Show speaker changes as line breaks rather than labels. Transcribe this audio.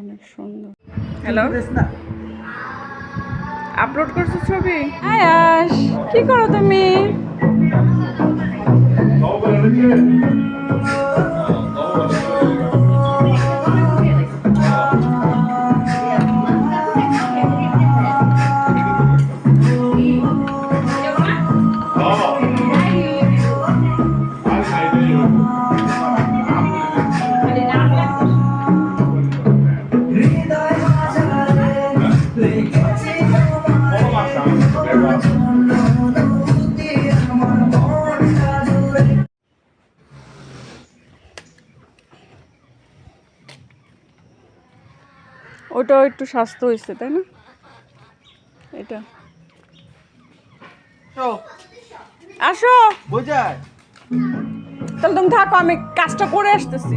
অনেক সুন্দর। Hello, upload করছো ছবি? আয়াস, কি করো তুমি? ওটাও একটু স্বাস্থ্য হয়েছে, তাই না? এটা আসো, তাহলে তুমি থাকো, আমি কাজটা করে আসতেছি।